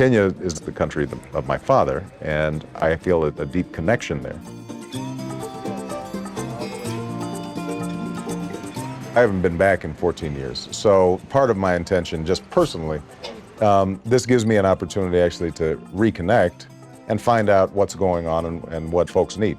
Kenya is the country of my father, and I feel a deep connection there. I haven't been back in 14 years, so part of my intention, just personally, this gives me an opportunity actually to reconnect and find out what's going on and what folks need.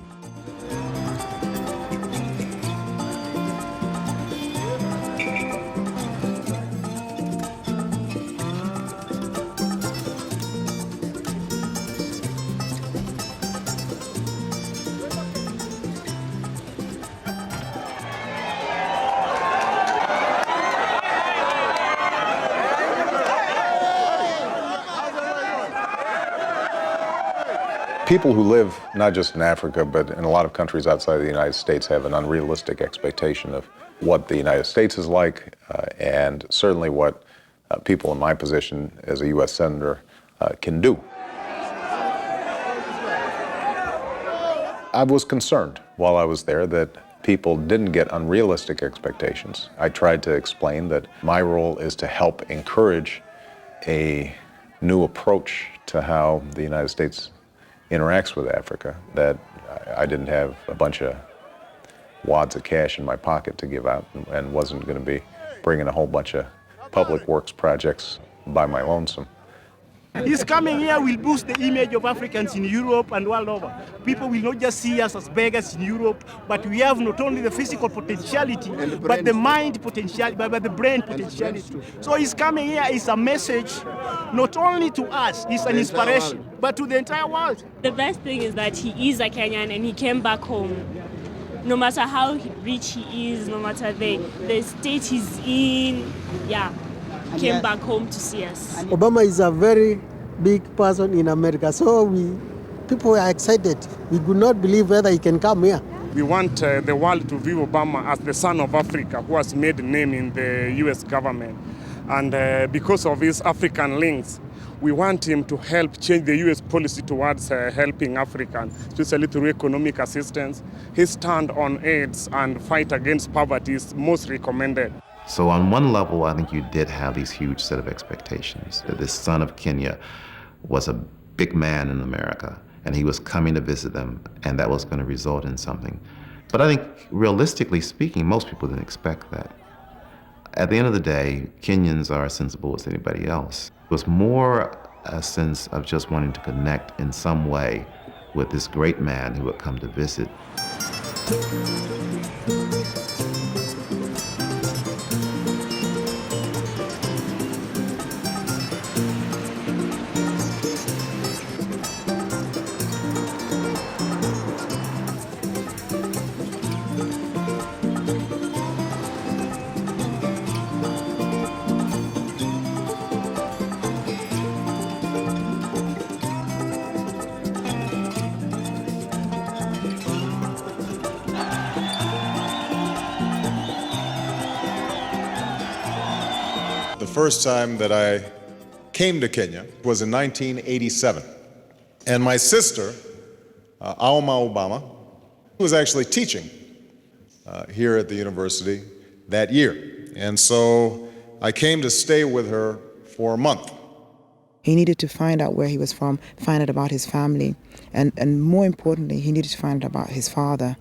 People who live not just in Africa, but in a lot of countries outside of the United States have an unrealistic expectation of what the United States is like, and certainly what people in my position as a U.S. Senator can do. I was concerned while I was there that people didn't get unrealistic expectations. I tried to explain that my role is to help encourage a new approach to how the United States interacts with Africa, that I didn't have a bunch of wads of cash in my pocket to give out and wasn't going to be bringing a whole bunch of public works projects by my lonesome. His coming here will boost the image of Africans in Europe and world over. People will not just see us as beggars in Europe, but we have not only the physical potentiality, but the mind potentiality, but the brain potentiality. So his coming here is a message, not only to us, it's an inspiration, but to the entire world. The best thing is that he is a Kenyan and he came back home. No matter how rich he is, no matter the state he's in, came back home to see us. Obama is a very big person in America, so people are excited. We could not believe whether he can come here. We want the world to view Obama as the son of Africa who has made a name in the U.S. government. And because of his African links, we want him to help change the U.S. policy towards helping Africans, especially through economic assistance. His stand on AIDS and fight against poverty is most recommended. So on one level, I think you did have these huge set of expectations. That this son of Kenya was a big man in America, and he was coming to visit them, and that was going to result in something. But I think, realistically speaking, most people didn't expect that. At the end of the day, Kenyans are as sensible as anybody else. It was more a sense of just wanting to connect in some way with this great man who had come to visit. The first time that I came to Kenya was in 1987. And my sister, Auma, was actually teaching here at the university that year. And so I came to stay with her for a month. He needed to find out where he was from, find out about his family, and more importantly, he needed to find out about his father.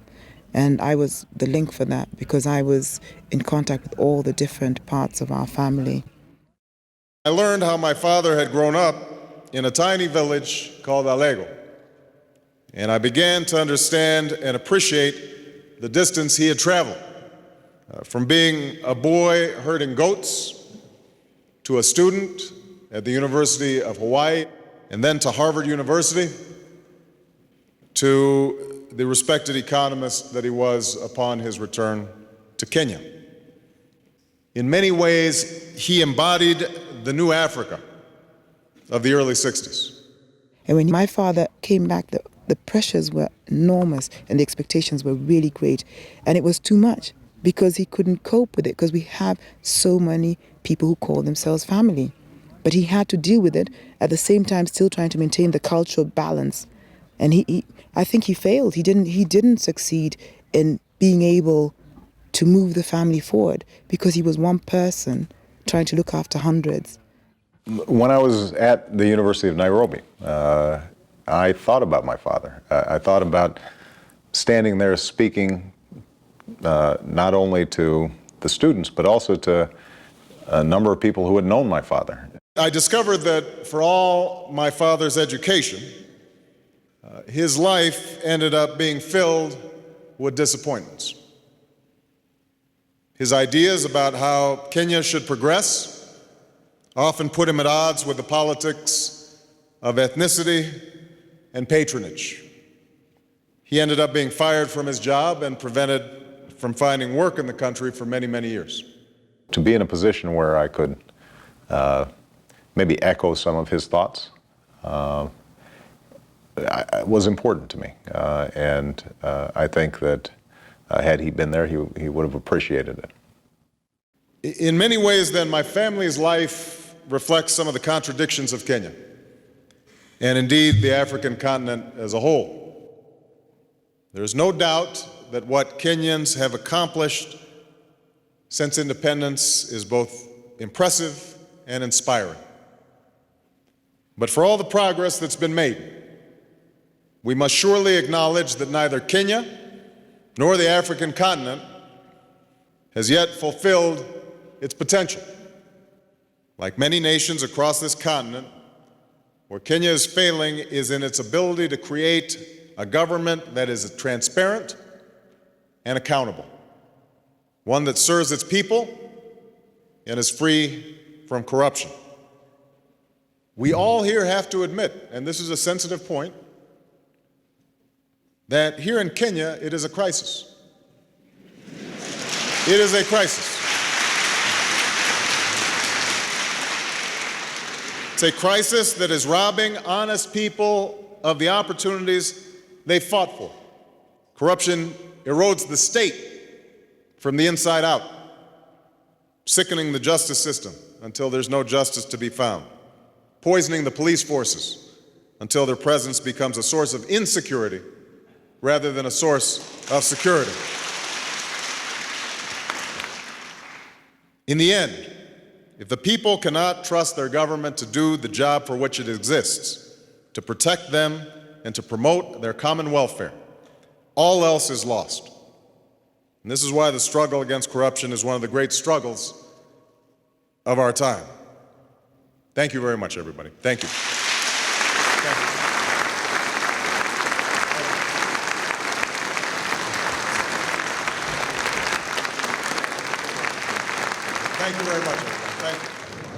And I was the link for that because I was in contact with all the different parts of our family. I learned how my father had grown up in a tiny village called Alego. And I began to understand and appreciate the distance he had traveled. From being a boy herding goats to a student at the University of Hawaii and then to Harvard University to the respected economist that he was upon his return to Kenya. In many ways, he embodied the new Africa of the early 60s. And when my father came back, the pressures were enormous and the expectations were really great. And it was too much because he couldn't cope with it because we have so many people who call themselves family. But he had to deal with it at the same time still trying to maintain the cultural balance. And I think he failed. He didn't succeed in being able to move the family forward because he was one person trying to look after hundreds. When I was at the University of Nairobi, I thought about my father. I thought about standing there speaking not only to the students, but also to a number of people who had known my father. I discovered that for all my father's education, his life ended up being filled with disappointments. His ideas about how Kenya should progress often put him at odds with the politics of ethnicity and patronage. He ended up being fired from his job and prevented from finding work in the country for many, many years. To be in a position where I could maybe echo some of his thoughts was important to me. And I think that had he been there, he would have appreciated it. In many ways, then, my family's life reflects some of the contradictions of Kenya, and indeed the African continent as a whole. There's no doubt that what Kenyans have accomplished since independence is both impressive and inspiring. But for all the progress that's been made, we must surely acknowledge that neither Kenya nor the African continent has yet fulfilled its potential. Like many nations across this continent, where Kenya is failing is in its ability to create a government that is transparent and accountable, one that serves its people and is free from corruption. We all here have to admit, and this is a sensitive point, that here in Kenya, it is a crisis. It is a crisis. It's a crisis that is robbing honest people of the opportunities they fought for. Corruption erodes the state from the inside out, sickening the justice system until there's no justice to be found, poisoning the police forces until their presence becomes a source of insecurity rather than a source of security. In the end, if the people cannot trust their government to do the job for which it exists, to protect them and to promote their common welfare, all else is lost. And this is why the struggle against corruption is one of the great struggles of our time. Thank you very much, everybody. Thank you. Thank you. Thank you very much, everyone. Thank you.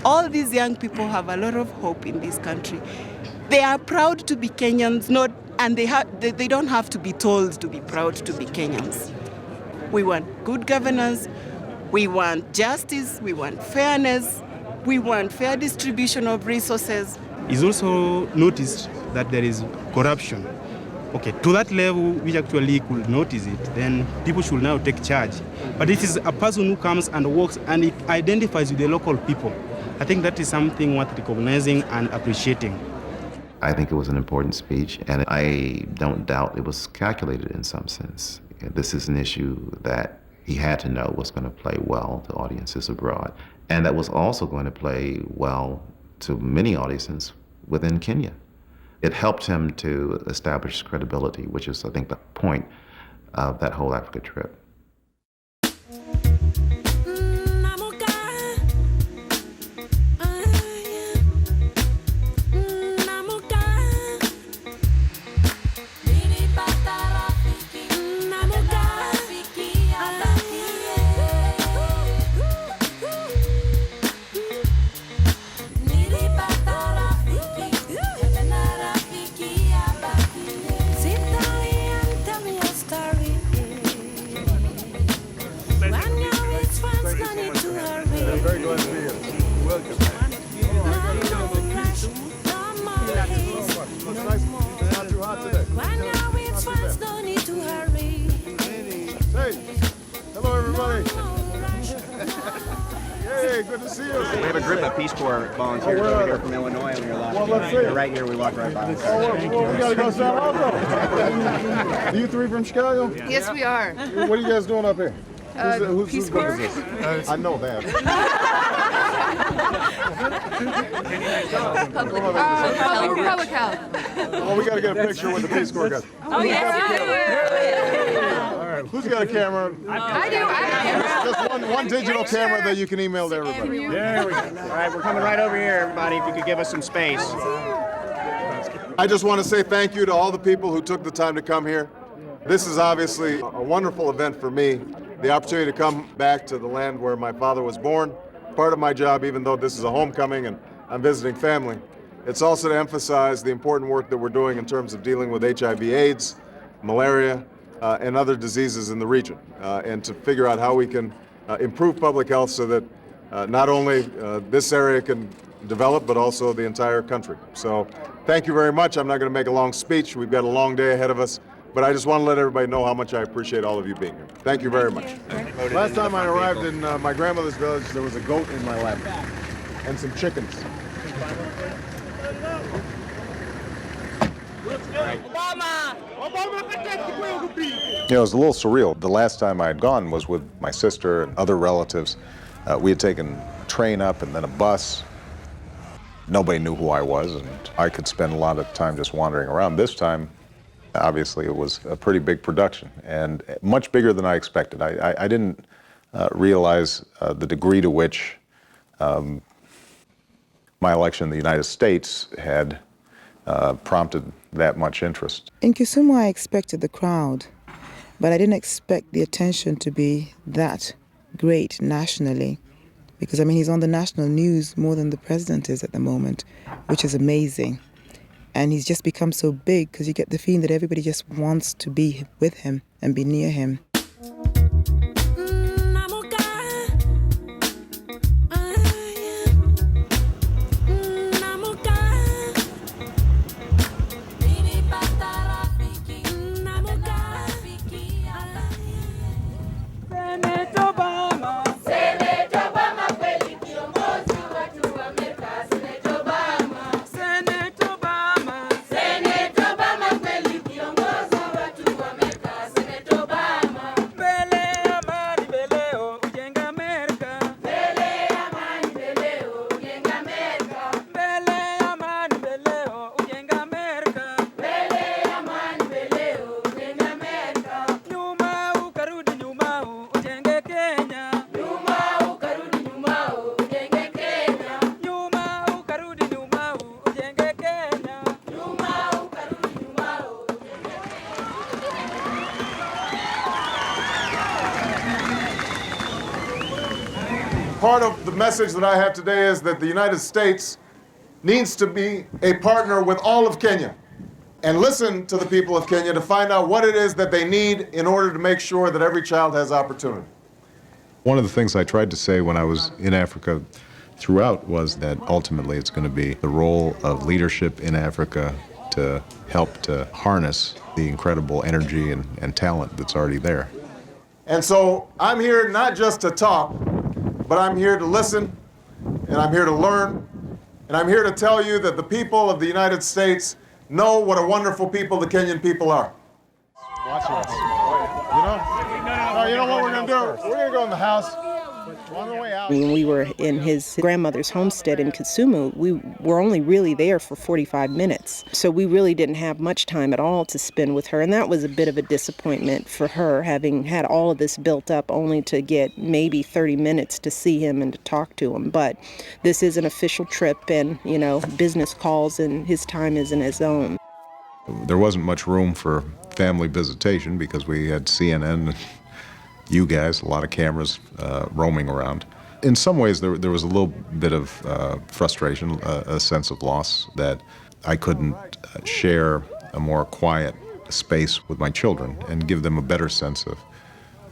All these young people have a lot of hope in this country. They are proud to be Kenyans, and they don't have to be told to be proud to be Kenyans. We want good governance, we want justice, we want fairness, we want fair distribution of resources. It's also noticed that there is corruption. Okay, to that level, we actually could notice it, then people should now take charge. But it is a person who comes and works and it identifies with the local people. I think that is something worth recognizing and appreciating. I think it was an important speech, and I don't doubt it was calculated in some sense. This is an issue that he had to know was going to play well to audiences abroad, and that was also going to play well to many audiences within Kenya. It helped him to establish credibility, which is, I think, the point of that whole Africa trip. Good to see you. We have a group of Peace Corps volunteers over here from Illinois, and we were last week. Right here, we walked right by. We gotta go San Francisco. You three from Chicago? Yes, we are. What are you guys doing up here? Peace Corps? I know that. Public health. Oh, we got to get a picture with the Peace Corps guys. Oh, yes, All right, who's got a camera? I do. Just one digital camera that you can email to everybody. There we go. All right, we're coming right over here, everybody, if you could give us some space. I just want to say thank you to all the people who took the time to come here. This is obviously a wonderful event for me, the opportunity to come back to the land where my father was born. Part of my job, even though this is a homecoming and I'm visiting family, it's also to emphasize the important work that we're doing in terms of dealing with HIV/AIDS, malaria, and other diseases in the region, and to figure out how we can improve public health so that not only this area can develop, but also the entire country. So thank you very much. I'm not going to make a long speech. We've got a long day ahead of us, but I just want to let everybody know how much I appreciate all of you being here. Thank you very much. Last time I arrived in my grandmother's village, there was a goat in my lap and some chickens. You know, it was a little surreal. The last time I had gone was with my sister and other relatives. We had taken a train up and then a bus. Nobody knew who I was, and I could spend a lot of time just wandering around. This time, obviously, it was a pretty big production, and much bigger than I expected. I didn't realize the degree to which my election in the United States had prompted that much interest. In Kisumu, I expected the crowd, but I didn't expect the attention to be that great nationally. Because, I mean, he's on the national news more than the president is at the moment, which is amazing. And he's just become so big because you get the feeling that everybody just wants to be with him and be near him. Part of the message that I have today is that the United States needs to be a partner with all of Kenya and listen to the people of Kenya to find out what it is that they need in order to make sure that every child has opportunity. One of the things I tried to say when I was in Africa throughout was that ultimately it's going to be the role of leadership in Africa to help to harness the incredible energy and talent that's already there. And so I'm here not just to talk, but I'm here to listen, and I'm here to learn, and I'm here to tell you that the people of the United States know what a wonderful people the Kenyan people are. Watch this. You know what we're going to do? We're going to go in the house. On the way out. When we were in his grandmother's homestead in Kisumu, we were only really there for 45 minutes. So we really didn't have much time at all to spend with her. And that was a bit of a disappointment for her, having had all of this built up only to get maybe 30 minutes to see him and to talk to him. But this is an official trip and, you know, business calls, and his time isn't his own. There wasn't much room for family visitation because we had CNN and you guys, a lot of cameras roaming around. In some ways, there was a little bit of frustration, a sense of loss that I couldn't share a more quiet space with my children and give them a better sense of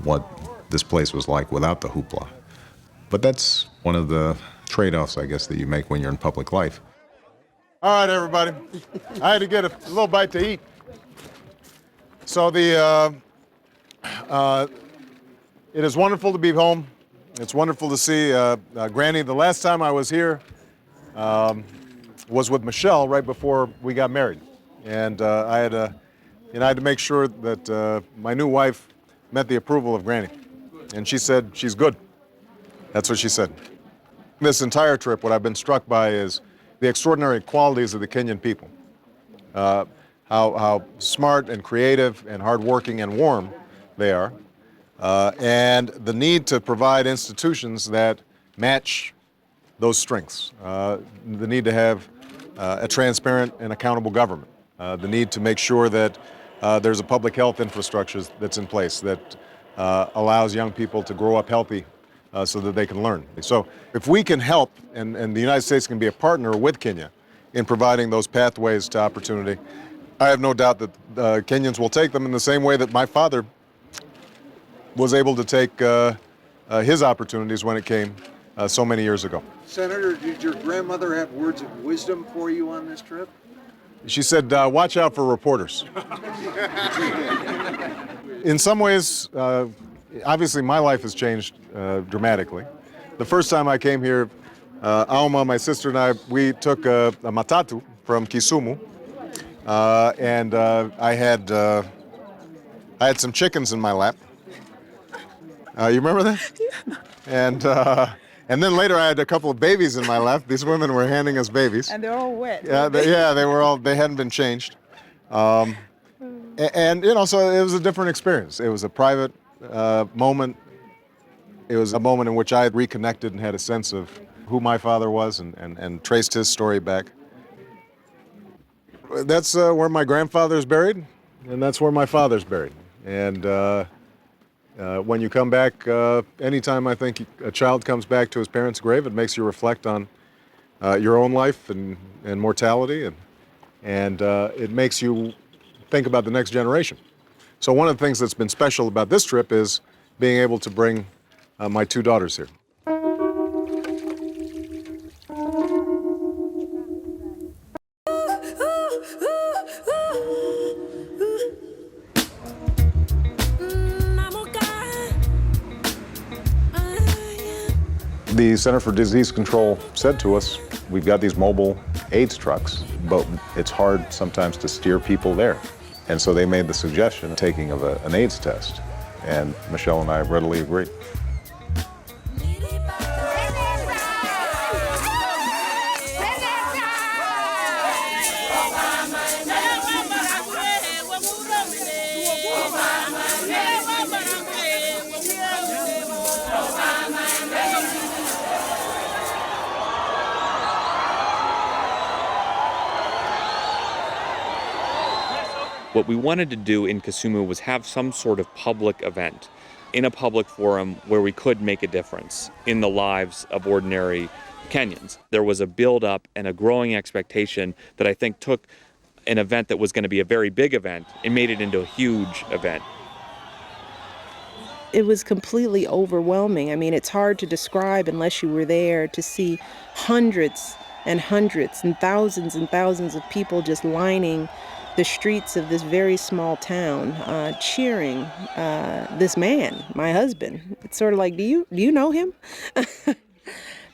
what this place was like without the hoopla. But that's one of the trade-offs, I guess, that you make when you're in public life. All right, everybody. I had to get a little bite to eat. So it is wonderful to be home. It's wonderful to see Granny. The last time I was here was with Michelle right before we got married. And I had to make sure that my new wife met the approval of Granny. And she said, she's good. That's what she said. This entire trip, what I've been struck by is the extraordinary qualities of the Kenyan people. How smart and creative and hardworking and warm they are, and the need to provide institutions that match those strengths. The need to have a transparent and accountable government. The need to make sure that there's a public health infrastructure that's in place that allows young people to grow up healthy so that they can learn. So if we can help, and the United States can be a partner with Kenya in providing those pathways to opportunity, I have no doubt that Kenyans will take them in the same way that my father was able to take his opportunities when it came so many years ago. Senator, did your grandmother have words of wisdom for you on this trip? She said, watch out for reporters. In some ways, obviously my life has changed dramatically. The first time I came here, Auma, my sister, and I, we took a matatu from Kisumu, and I had some chickens in my lap. You remember that? Yeah. And then later I had a couple of babies in my lap. These women were handing us babies. And they're all wet. Yeah, they hadn't been changed. And so it was a different experience. It was a private moment. It was a moment in which I had reconnected and had a sense of who my father was and traced his story back. That's where my grandfather's buried, and that's where my father's buried. And when you come back, anytime I think a child comes back to his parents' grave, it makes you reflect on your own life and mortality, and it makes you think about the next generation. So one of the things that's been special about this trip is being able to bring my two daughters here. The Center for Disease Control said to us, we've got these mobile AIDS trucks, but it's hard sometimes to steer people there. And so they made the suggestion of taking of an AIDS test. And Michelle and I readily agreed. What we wanted to do in Kisumu was have some sort of public event in a public forum where we could make a difference in the lives of ordinary Kenyans. There was a build-up and a growing expectation that I think took an event that was going to be a very big event and made it into a huge event. It was completely overwhelming. I mean, it's hard to describe unless you were there to see hundreds and hundreds and thousands of people just lining the streets of this very small town, cheering this man, my husband. It's sort of like, do you know him?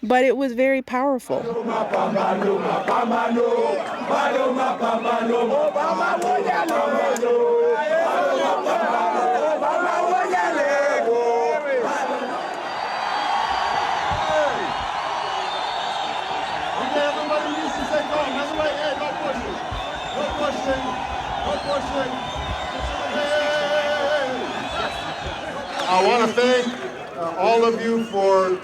But it was very powerful. I want to thank all of you for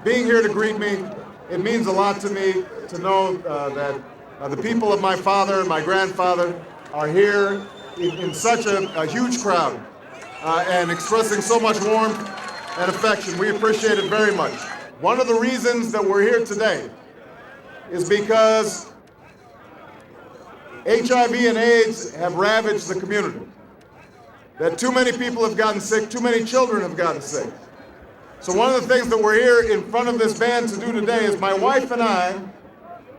being here to greet me. It means a lot to me to know that the people of my father and my grandfather are here in such a huge crowd and expressing so much warmth and affection. We appreciate it very much. One of the reasons that we're here today is because HIV and AIDS have ravaged the community. That too many people have gotten sick, too many children have gotten sick. So one of the things that we're here in front of this band to do today is my wife and I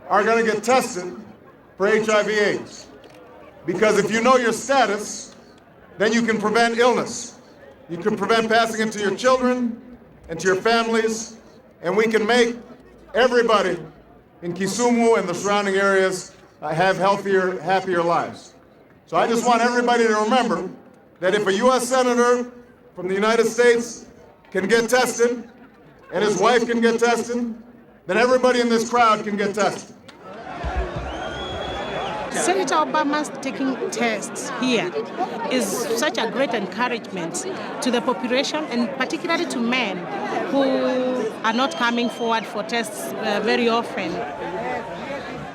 are going to get tested for HIV/AIDS. Because if you know your status, then you can prevent illness. You can prevent passing it to your children and to your families, and we can make everybody in Kisumu and the surrounding areas have healthier, happier lives. So I just want everybody to remember that if a U.S. Senator from the United States can get tested and his wife can get tested, then everybody in this crowd can get tested. Senator Obama's taking tests here is such a great encouragement to the population, and particularly to men who are not coming forward for tests very often.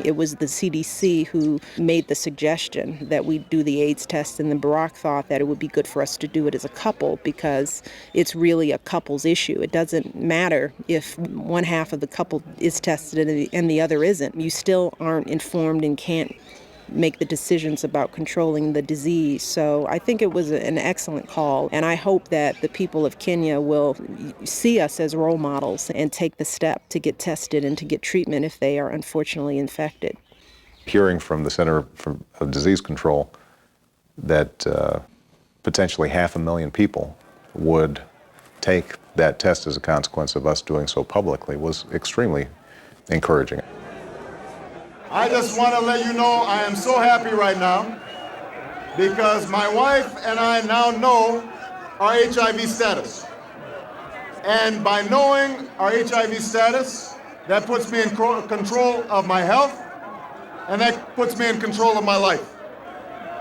It was the CDC who made the suggestion that we do the AIDS test, and then Barack thought that it would be good for us to do it as a couple because it's really a couple's issue. It doesn't matter if one half of the couple is tested and the other isn't. You still aren't informed and can't make the decisions about controlling the disease. So I think it was an excellent call, and I hope that the people of Kenya will see us as role models and take the step to get tested and to get treatment if they are unfortunately infected. Hearing from the Center for Disease Control that potentially 500,000 people would take that test as a consequence of us doing so publicly was extremely encouraging. I just want to let you know I am so happy right now because my wife and I now know our HIV status. And by knowing our HIV status, that puts me in control of my health, and that puts me in control of my life.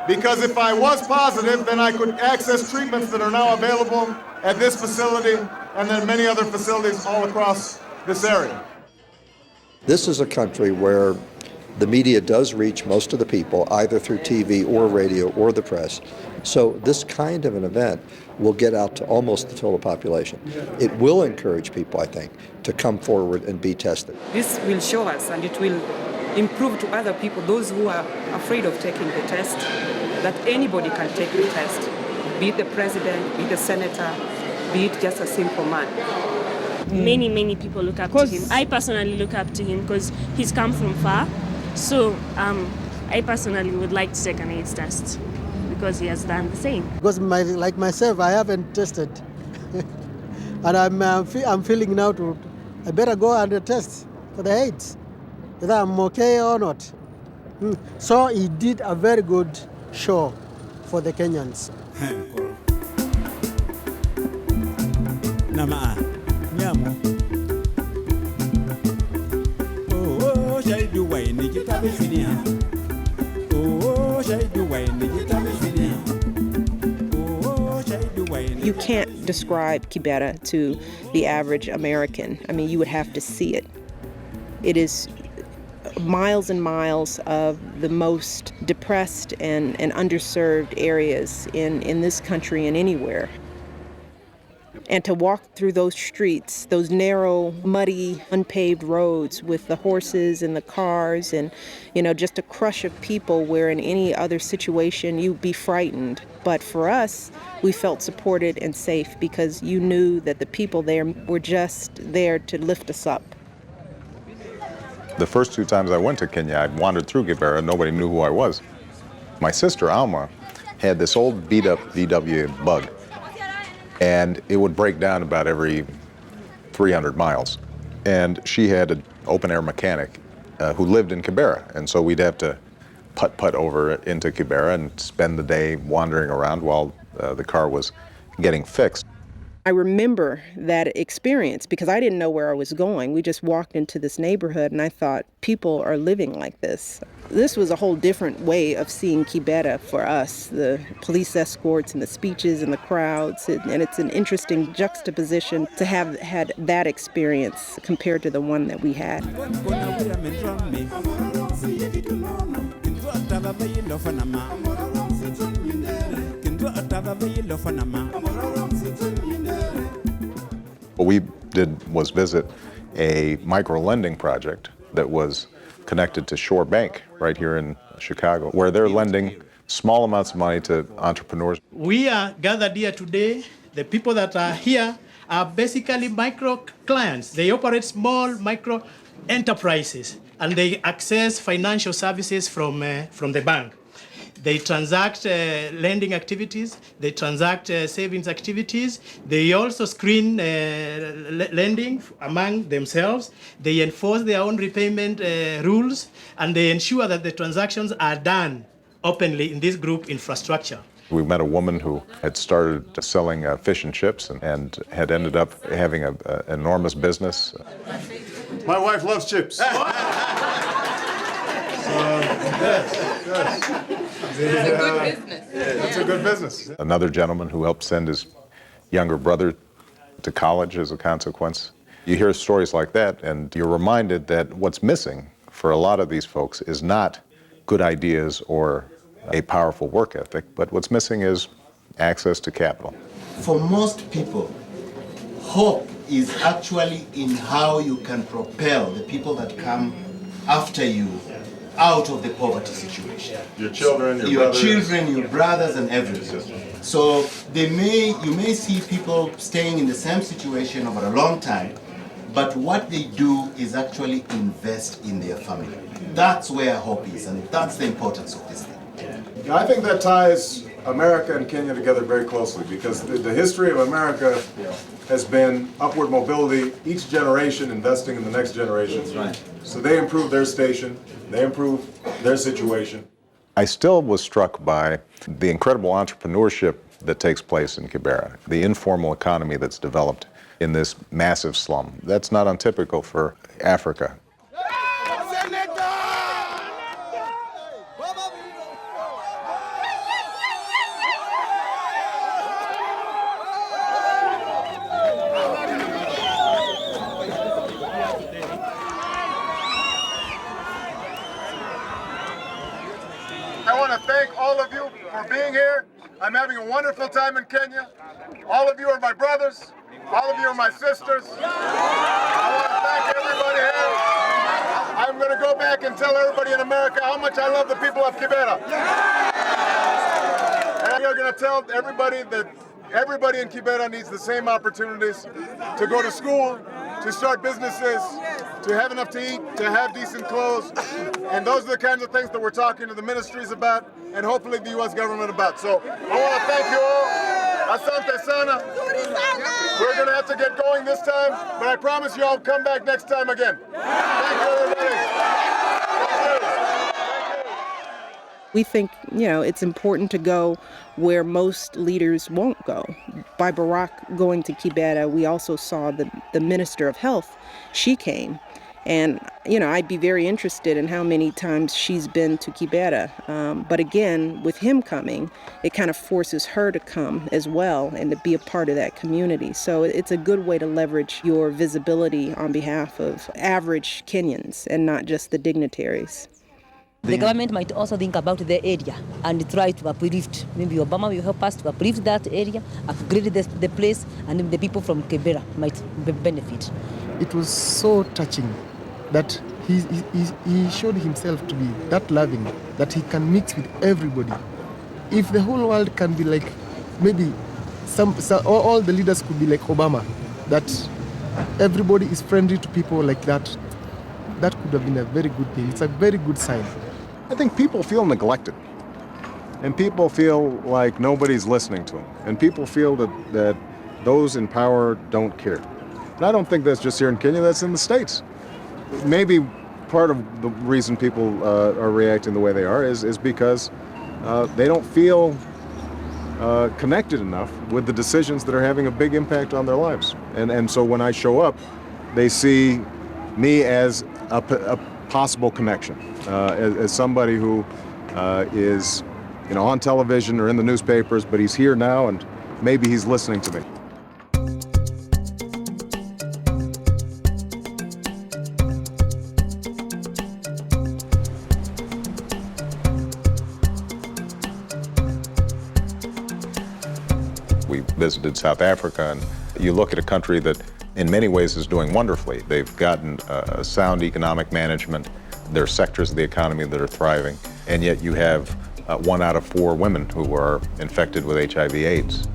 Because if I was positive, then I could access treatments that are now available at this facility and then many other facilities all across this area. This is a country where the media does reach most of the people, either through TV or radio or the press. So this kind of an event will get out to almost the total population. It will encourage people, I think, to come forward and be tested. This will show us, and it will improve to other people, those who are afraid of taking the test, that anybody can take the test, be it the president, be it the senator, be it just a simple man. Many people look up to him. I personally look up to him because he's come from far. So I personally would like to take an AIDS test because he has done the same. Because like myself, I haven't tested. And I'm feeling now I better go and test for the AIDS, whether I'm okay or not. So he did a very good show for the Kenyans. You can't describe Kibera to the average American. I mean, you would have to see it. It is miles and miles of the most depressed and underserved areas in this country and anywhere. And to walk through those streets, those narrow, muddy, unpaved roads with the horses and the cars and, just a crush of people where in any other situation you'd be frightened. But for us, we felt supported and safe because you knew that the people there were just there to lift us up. The first 2 times I went to Kenya, I wandered through Kibera, nobody knew who I was. My sister, Auma, had this old beat-up VW Bug, and it would break down about every 300 miles. And she had an open-air mechanic who lived in Kibera, and so we'd have to putt over into Kibera and spend the day wandering around while the car was getting fixed. I remember that experience because I didn't know where I was going. We just walked into this neighborhood and I thought, people are living like this. This was a whole different way of seeing Kibera for us, the police escorts and the speeches and the crowds. And it's an interesting juxtaposition to have had that experience compared to the one that we had. What we did was visit a micro-lending project that was connected to Shore Bank right here in Chicago, where they're lending small amounts of money to entrepreneurs. We are gathered here today. The people that are here are basically micro clients. They operate small micro enterprises and they access financial services from the bank. They transact lending activities, they transact savings activities, they also screen lending among themselves, they enforce their own repayment rules, and they ensure that the transactions are done openly in this group infrastructure. We met a woman who had started selling fish and chips and had ended up having an enormous business. My wife loves chips. It's a good business. It's a good business. Another gentleman who helped send his younger brother to college as a consequence. You hear stories like that, and you're reminded that what's missing for a lot of these folks is not good ideas or a powerful work ethic, but what's missing is access to capital. For most people, hope is actually in how you can propel the people that come after you out of the poverty situation. Your children, your brothers. Children, your brothers, and everything. So you may see people staying in the same situation over a long time, but what they do is actually invest in their family. That's where hope is, and that's the importance of this thing. I think that ties America and Kenya together very closely, because the history of America has been upward mobility, each generation investing in the next generation. Right. So they improve their station, they improve their situation. I still was struck by the incredible entrepreneurship that takes place in Kibera, the informal economy that's developed in this massive slum. That's not untypical for Africa. I want to thank all of you for being here. I'm having a wonderful time in Kenya. All of you are my brothers. All of you are my sisters. I want to thank everybody here. I'm going to go back and tell everybody in America how much I love the people of Kibera. And I'm going to tell everybody that everybody in Kibera needs the same opportunities to go to school, to start businesses, to have enough to eat, to have decent clothes. And those are the kinds of things that we're talking to the ministries about and hopefully the U.S. government about. So I want to thank you all. Asante sana. We're going to have to get going this time, but I promise you I'll come back next time again. Thank you, everybody. Thank you. We think, it's important to go where most leaders won't go. By Barack going to Kibera, we also saw the Minister of Health. She came. And, I'd be very interested in how many times she's been to Kibera. But again, with him coming, it kind of forces her to come as well and to be a part of that community. So it's a good way to leverage your visibility on behalf of average Kenyans and not just the dignitaries. The government might also think about the area and try to uplift. Maybe Obama will help us to uplift that area, upgrade the place, and the people from Kibera might benefit. It was so touching that he showed himself to be that loving, that he can mix with everybody. If the whole world can be like, maybe all the leaders could be like Obama, that everybody is friendly to people like that, that could have been a very good thing. It's a very good sign. I think people feel neglected, and people feel like nobody's listening to them, and people feel that those in power don't care. And I don't think that's just here in Kenya, that's in the States. Maybe part of the reason people are reacting the way they are is because they don't feel connected enough with the decisions that are having a big impact on their lives. And so when I show up, they see me as a possible connection, as somebody who is on television or in the newspapers, but he's here now and maybe he's listening to me. We visited South Africa, and you look at a country that in many ways is doing wonderfully. They've gotten a sound economic management. There are sectors of the economy that are thriving, and yet you have 1 out of 4 women who are infected with HIV/AIDS.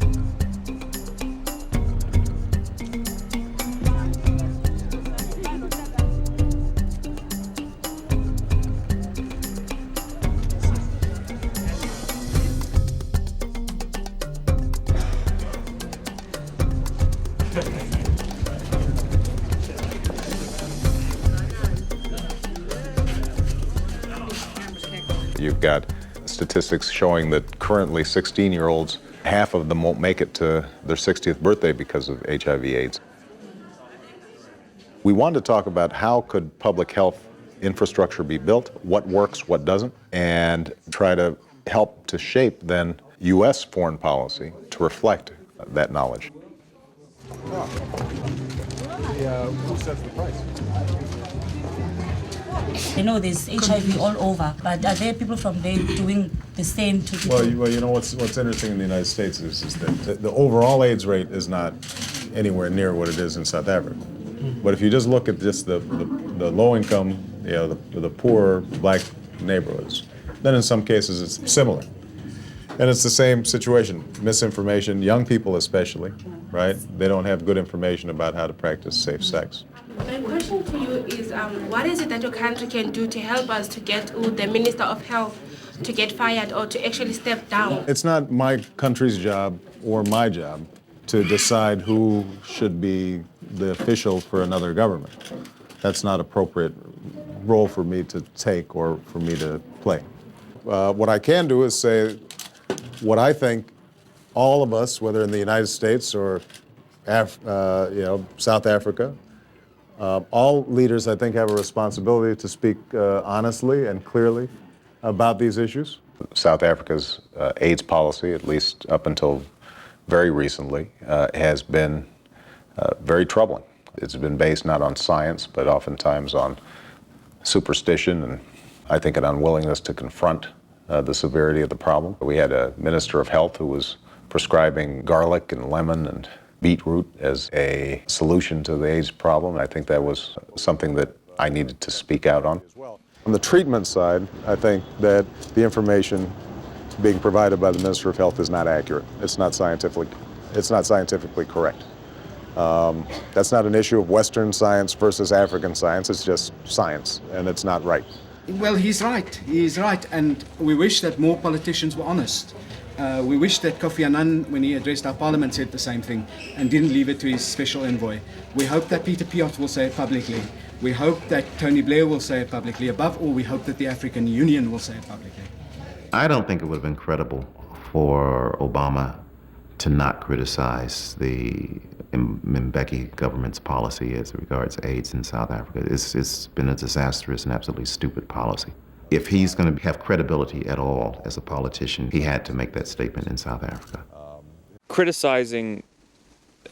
You've got statistics showing that currently 16-year-olds, half of them won't make it to their 60th birthday because of HIV/AIDS. We wanted to talk about how could public health infrastructure be built, what works, what doesn't, and try to help to shape then U.S. foreign policy to reflect that knowledge. Who sets the price? I know there's HIV all over, but are there people from there doing the same to people? Well, you know what's interesting in the United States is that the overall AIDS rate is not anywhere near what it is in South Africa. But if you just look at just the low income, the poor black neighborhoods, then in some cases it's similar. And it's the same situation, misinformation, young people especially, right? They don't have good information about how to practice safe sex. My question to you is, what is it that your country can do to help us to get the Minister of Health to get fired or to actually step down? It's not my country's job or my job to decide who should be the official for another government. That's not appropriate role for me to take or for me to play. What I can do is say what I think all of us, whether in the United States or South Africa, all leaders, I think, have a responsibility to speak honestly and clearly about these issues. South Africa's AIDS policy, at least up until very recently, has been very troubling. It's been based not on science, but oftentimes on superstition and I think an unwillingness to confront the severity of the problem. We had a Minister of Health who was prescribing garlic and lemon and beetroot as a solution to the AIDS problem. I think that was something that I needed to speak out on. On the treatment side, I think that the information being provided by the Minister of Health is not accurate. It's not scientifically correct. That's not an issue of Western science versus African science. It's just science, and it's not right. Well, he's right. He is right, and we wish that more politicians were honest. We wish that Kofi Annan, when he addressed our parliament, said the same thing and didn't leave it to his special envoy. We hope that Peter Piot will say it publicly. We hope that Tony Blair will say it publicly. Above all, we hope that the African Union will say it publicly. I don't think it would have been credible for Obama to not criticize the Mbeki government's policy as regards AIDS in South Africa. It's been a disastrous and absolutely stupid policy. If he's going to have credibility at all as a politician, he had to make that statement in South Africa. Criticizing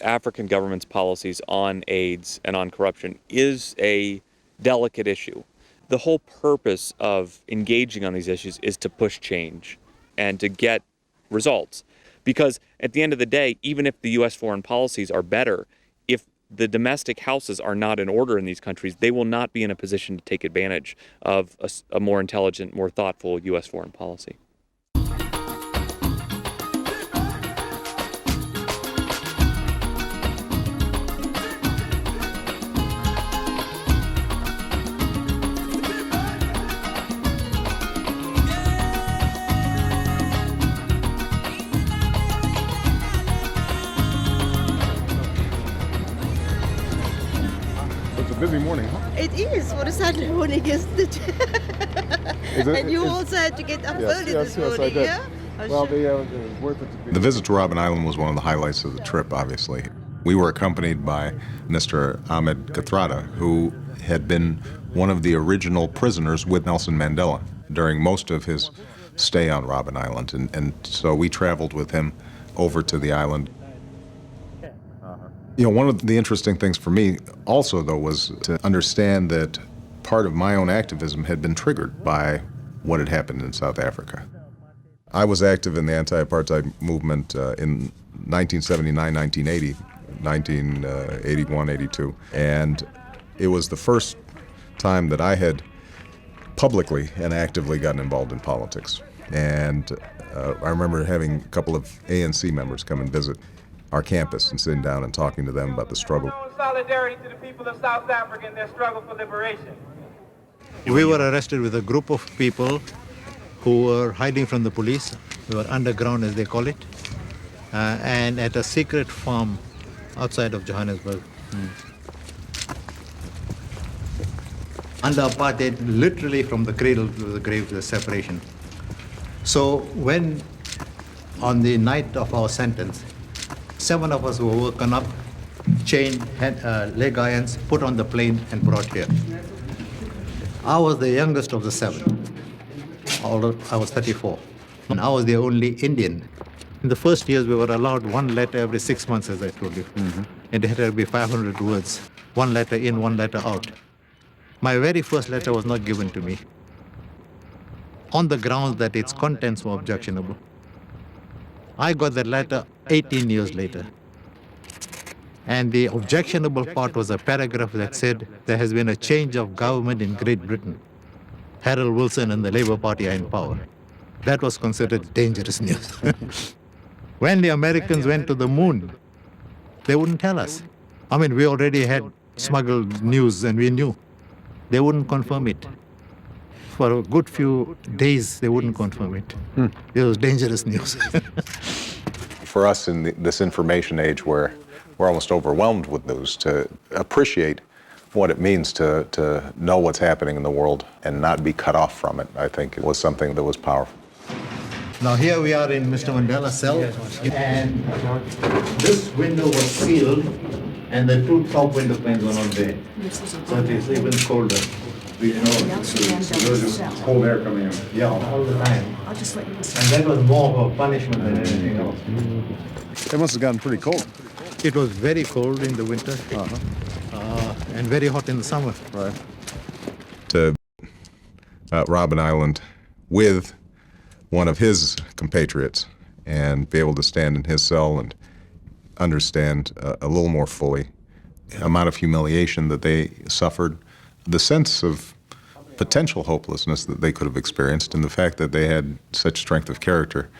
African government's policies on AIDS and on corruption is a delicate issue. The whole purpose of engaging on these issues is to push change and to get results. Because at the end of the day, even if the U.S. foreign policies are better, if the domestic houses are not in order in these countries, they will not be in a position to take advantage of a more intelligent, more thoughtful U.S. foreign policy. Busy morning, huh? It is. What a Saturday morning, isn't it? And you also had to get up early this morning, I did. yeah? Well, it was worth it to be. The visit to Robben Island was one of the highlights of the trip, obviously. We were accompanied by Mr. Ahmed Kathrada, who had been one of the original prisoners with Nelson Mandela during most of his stay on Robben Island. And so we traveled with him over to the island. You know, one of the interesting things for me also, though, was to understand that part of my own activism had been triggered by what had happened in South Africa. I was active in the anti-apartheid movement in 1979, 1980, 1981, 82, and it was the first time that I had publicly and actively gotten involved in politics. And I remember having a couple of ANC members come and visit our campus and sitting down and talking to them about the struggle. Solidarity to the people of South Africa in their struggle for liberation. We were arrested with a group of people who were hiding from the police. We were underground, as they call it, and at a secret farm outside of Johannesburg. Under apartheid, literally from the cradle to the grave, the separation. So when, on the night of our sentence, 7 of us were woken up, chained, leg irons, put on the plane and brought here. I was the youngest of the 7. Although I was 34. And I was the only Indian. In the first years, we were allowed 1 letter every 6 months, as I told you. And it had to be 500 words. 1 letter in, 1 letter out. My very first letter was not given to me, on the grounds that its contents were objectionable. I got that letter 18 years later. And the objectionable part was a paragraph that said there has been a change of government in Great Britain. Harold Wilson and the Labour Party are in power. That was considered dangerous news. When the Americans went to the moon, they wouldn't tell us. I mean, we already had smuggled news and we knew. They wouldn't confirm it. For a good few days, they wouldn't confirm it. It was dangerous news. For us in this information age where we're almost overwhelmed with news, to appreciate what it means to know what's happening in the world and not be cut off from it, I think it was something that was powerful. Now here we are in Mr. Mandela's cell, and this window was sealed, and the 2 top window panes were not there. So it is even colder. We know There's just cold air coming in. Yeah, all the time. And that was more of a punishment than anything else. It must have gotten pretty cold. It was very cold in the winter, and very hot in the summer. Right. To Robben Island with one of his compatriots and be able to stand in his cell and understand a little more fully the amount of humiliation that they suffered, the sense of potential hopelessness that they could have experienced, and the fact that they had such strength of character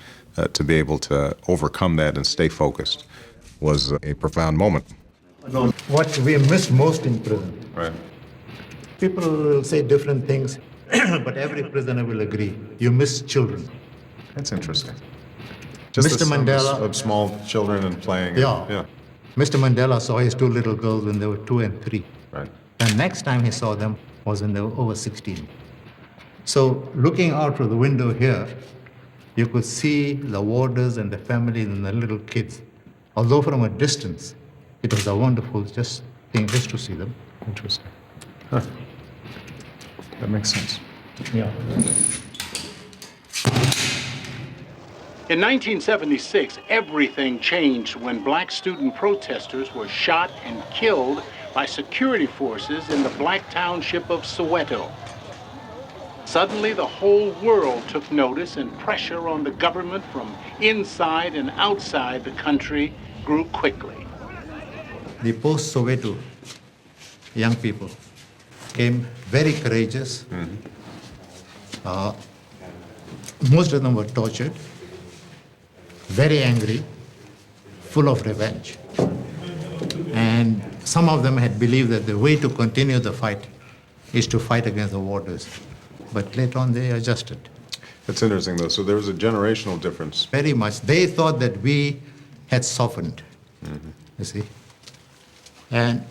to be able to overcome that and stay focused was a profound moment. What we missed most in prison. Right. People will say different things, but every prisoner will agree. You miss children. That's interesting. Just Mr. Mandela of small children and playing. Yeah. Mr. Mandela saw his 2 little girls when they were 2 and 3. Right. The next time he saw them was when they were over 16. So looking out through the window here, you could see the warders and the families and the little kids. Although from a distance, it was a wonderful thing just to see them. Interesting. Huh. That makes sense. Yeah. In 1976, everything changed when black student protesters were shot and killed by security forces in the black township of Soweto. Suddenly, the whole world took notice, and pressure on the government from inside and outside the country grew quickly. The post-Soweto young people came very courageous. Most of them were tortured, very angry, full of revenge. And some of them had believed that the way to continue the fight is to fight against the warders. But later on, they adjusted. That's interesting, though. So there was a generational difference. Very much. They thought that we had softened, you see. And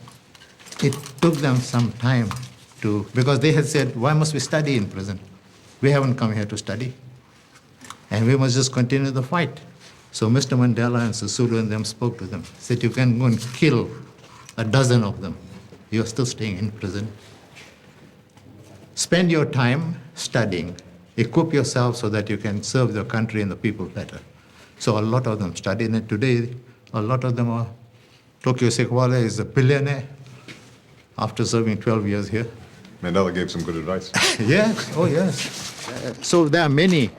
it took them some time because they had said, why must we study in prison? We haven't come here to study. And we must just continue the fight. So Mr. Mandela and Sisulu and them spoke to them, said, you can go and kill a dozen of them. You're still staying in prison. Spend your time studying. Equip yourself so that you can serve your country and the people better. So a lot of them studied, and today a lot of them are. Tokyo Sekwale is a billionaire after serving 12 years here. Mandela gave some good advice. Yes, oh yes. So there are many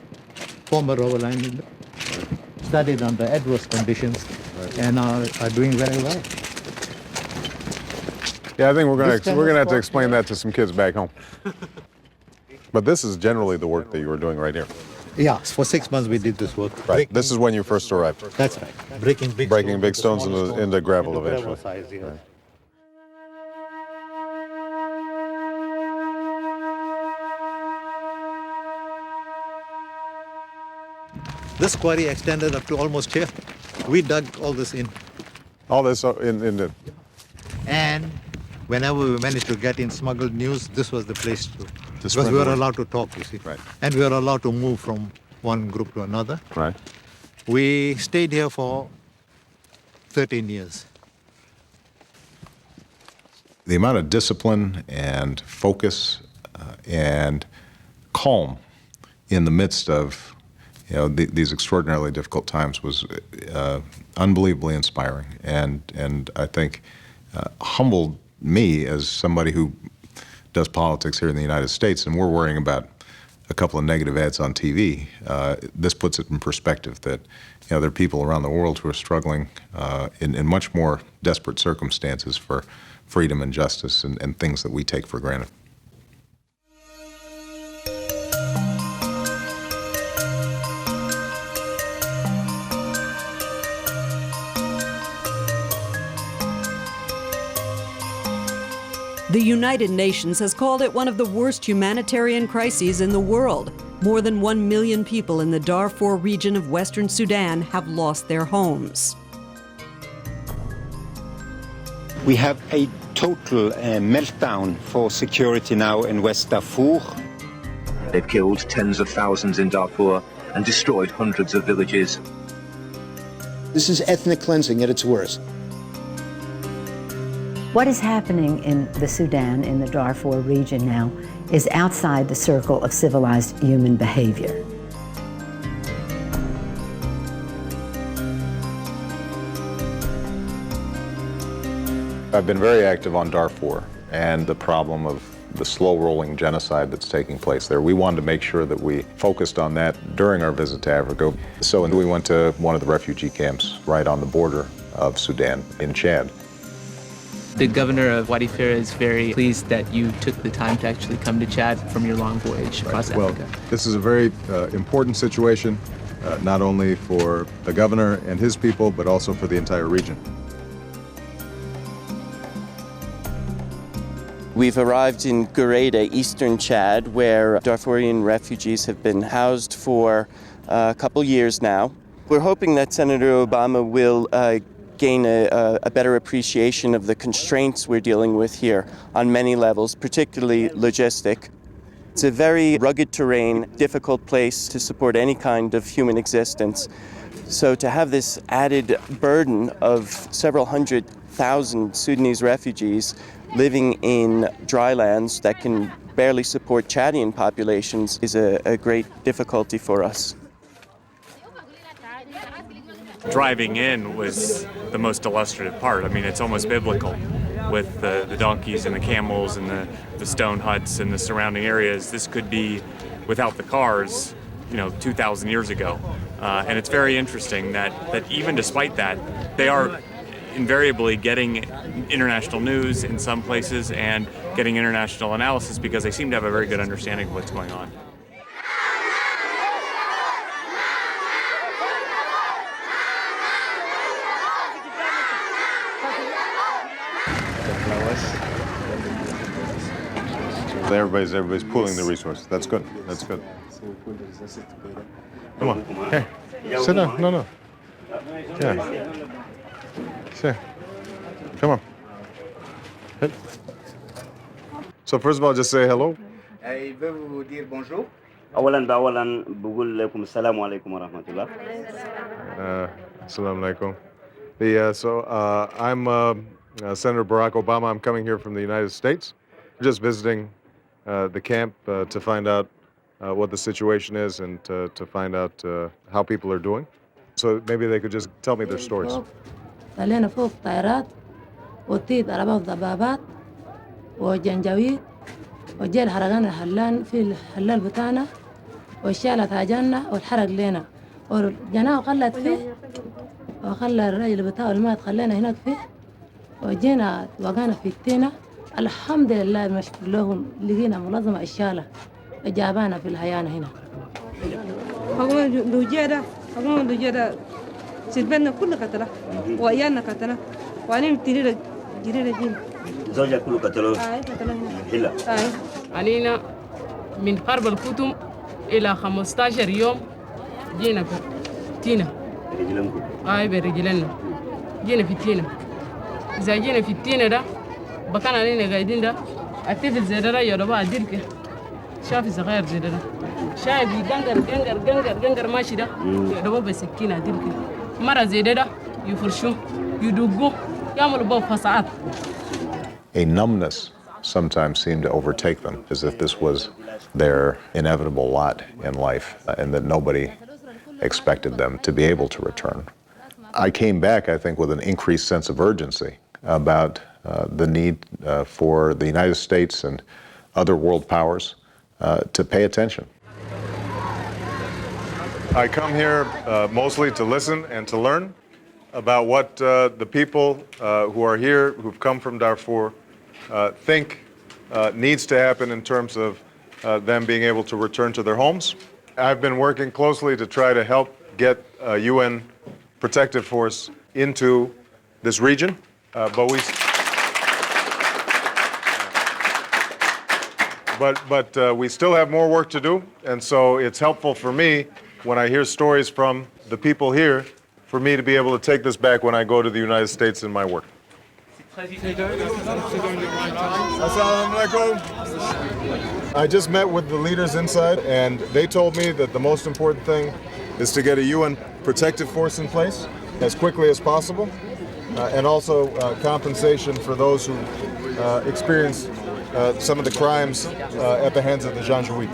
former Robben Islanders studied under adverse conditions and are doing very well. Yeah, I think we're gonna have to explain that to some kids back home. But this is generally the work that you were doing right here. Yeah, for 6 months we did this work. Right. This is when you first arrived. That's right. Breaking big stones into gravel into eventually. gravel size, yeah. Right. This quarry extended up to almost here. We dug all this in. All this in the... And whenever we managed to get in smuggled news, this was the place to because we were allowed to talk, you see. Right. And we were allowed to move from one group to another. Right. We stayed here for 13 years. The amount of discipline and focus and calm in the midst of these extraordinarily difficult times was unbelievably inspiring, and I think humbled me as somebody who does politics here in the United States, and we're worrying about a couple of negative ads on TV. This puts it in perspective that there are people around the world who are struggling in much more desperate circumstances for freedom and justice and things that we take for granted. The United Nations has called it one of the worst humanitarian crises in the world. More than 1 million people in the Darfur region of Western Sudan have lost their homes. We have a total meltdown for security now in West Darfur. They've killed tens of thousands in Darfur and destroyed hundreds of villages. This is ethnic cleansing at its worst. What is happening in the Sudan, in the Darfur region now, is outside the circle of civilized human behavior. I've been very active on Darfur and the problem of the slow-rolling genocide that's taking place there. We wanted to make sure that we focused on that during our visit to Africa. So we went to one of the refugee camps right on the border of Sudan in Chad. The governor of Wadi Fira is very pleased that you took the time to actually come to Chad from your long voyage across Africa. Well, this is a very important situation, not only for the governor and his people, but also for the entire region. We've arrived in Gureda, eastern Chad, where Darfurian refugees have been housed for a couple years now. We're hoping that Senator Obama will gain a better appreciation of the constraints we're dealing with here on many levels, particularly logistic. It's a very rugged terrain, difficult place to support any kind of human existence. So to have this added burden of several 100,000 Sudanese refugees living in dry lands that can barely support Chadian populations is a great difficulty for us. Driving in was the most illustrative part. I mean, it's almost biblical with the donkeys and the camels and the stone huts and the surrounding areas. This could be, without the cars, 2,000 years ago. And it's very interesting that even despite that, they are invariably getting international news in some places and getting international analysis because they seem to have a very good understanding of what's going on. Everybody's pooling the resources. That's good. That's good. Come on. Hey, sit down. No. Yeah. Sit. Come on. Hit. So first of all, just say hello. I will dire bonjour. أولاً بقول لكم السلام عليكم ورحمة الله. Assalamu alaikum. I'm Senator Barack Obama. I'm coming here from the United States. Just visiting the camp to find out what the situation is and to find out how people are doing. So maybe they could just tell me their stories. طلعنا فوق طائرات وطيت على بعض الضبابات وجنجويد وجاء الحرقان الحلان في الحلال بتاعنا وشالت هاجانا والحرق لنا والجناه خلت فيه وخلى الرجل بتاعه المات خلينا هناك فيه وجينا وقعنا في التينة. الحمد لله المشكور لهم لقينا منظمة إشالة جابانا في الهيانة هنا. هم دوجيدا سلبنا كل قتله وأيانا قتله وأنا تريد جين. زوجة كل قتله. قتله. إلا. علينا من قرب الكتم إلى 15 يوم جينا في تينة. برجلنكم. برجلنا جينا في التينة. إذا جينا في التينة ده بكان علينا قاعدين ده الطفل زي ده يا ربا أديرك شافي صغير زي ده شاي بيقنقر ماشي ده يضربوه بسكينة دي كده مرة زي ده يفرشوه يدقوه يعملوا به فصاعات. A numbness sometimes seemed to overtake them, as if this was their inevitable lot in life, and that nobody expected them to be able to return. I came back, I think, with an increased sense of urgency about the need for the United States and other world powers to pay attention. I come here mostly to listen and to learn about what the people who are here, who've come from Darfur, think needs to happen in terms of them being able to return to their homes. I've been working closely to try to help get a UN protective force into this region, but we still have more work to do, and so it's helpful for me when I hear stories from the people here for me to be able to take this back when I go to the United States in my work. I just met with the leaders inside, and they told me that the most important thing is to get a UN protective force in place as quickly as possible, and also compensation for those who experienced some of the crimes at the hands of the Janjaweed.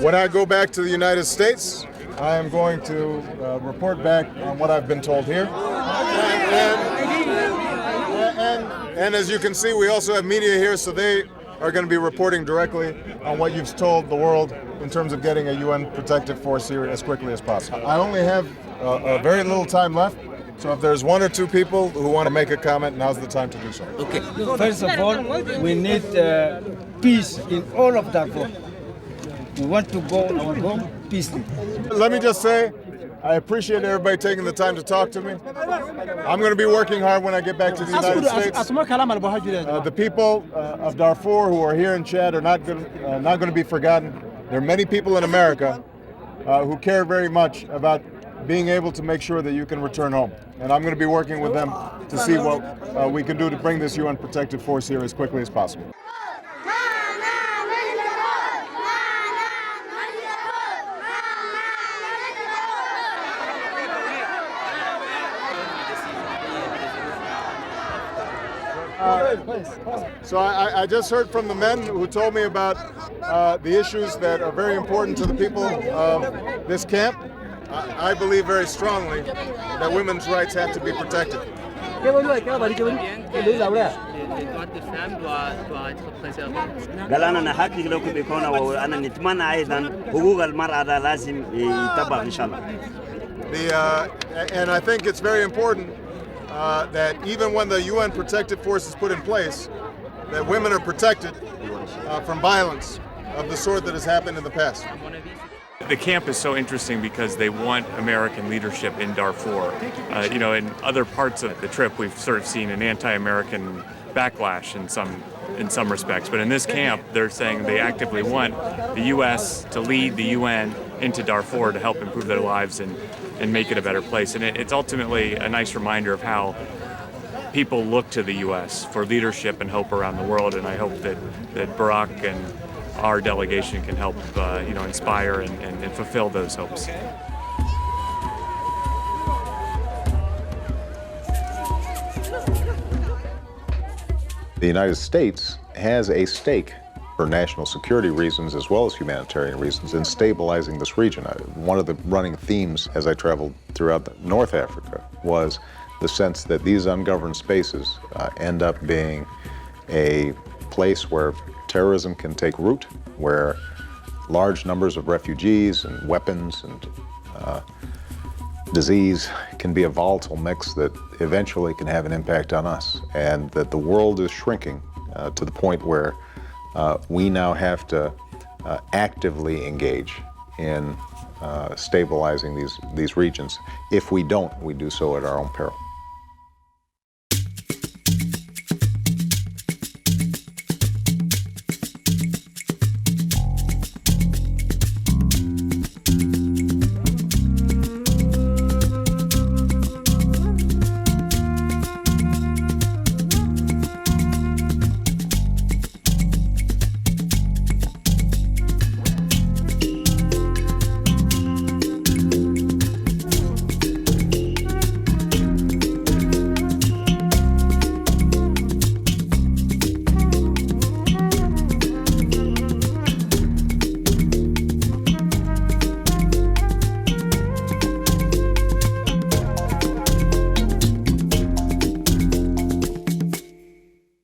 When I go back to the United States, I am going to report back on what I've been told here. And as you can see, we also have media here, so they are going to be reporting directly on what you've told the world in terms of getting a UN protective force here as quickly as possible. I only have a very little time left, so if there's one or two people who want to make a comment, now's the time to do so. Okay. First of all, we need peace in all of Darfur. We want to go our home peacefully. Let me just say, I appreciate everybody taking the time to talk to me. I'm going to be working hard when I get back to the United States. The people of Darfur who are here in Chad are not going to be forgotten. There are many people in America who care very much about being able to make sure that you can return home. And I'm going to be working with them to see what we can do to bring this UN protective force here as quickly as possible. So I just heard from the men who told me about the issues that are very important to the people of this camp. I believe very strongly that women's rights have to be protected. And I think it's very important that even when the UN protective force is put in place, that women are protected from violence of the sort that has happened in the past. The camp is so interesting because they want American leadership in Darfur. In other parts of the trip, we've sort of seen an anti-American backlash in some respects. But in this camp, they're saying they actively want the U.S. to lead the UN into Darfur to help improve their lives and make it a better place. And it's ultimately a nice reminder of how people look to the U.S. for leadership and hope around the world. And I hope that Barack and our delegation can help inspire and fulfill those hopes. The United States has a stake for national security reasons as well as humanitarian reasons in stabilizing this region. One of the running themes as I traveled throughout North Africa was the sense that these ungoverned spaces end up being a place where terrorism can take root, where large numbers of refugees and weapons and disease can be a volatile mix that eventually can have an impact on us, and that the world is shrinking to the point where we now have to actively engage in stabilizing these regions. If we don't, we do so at our own peril.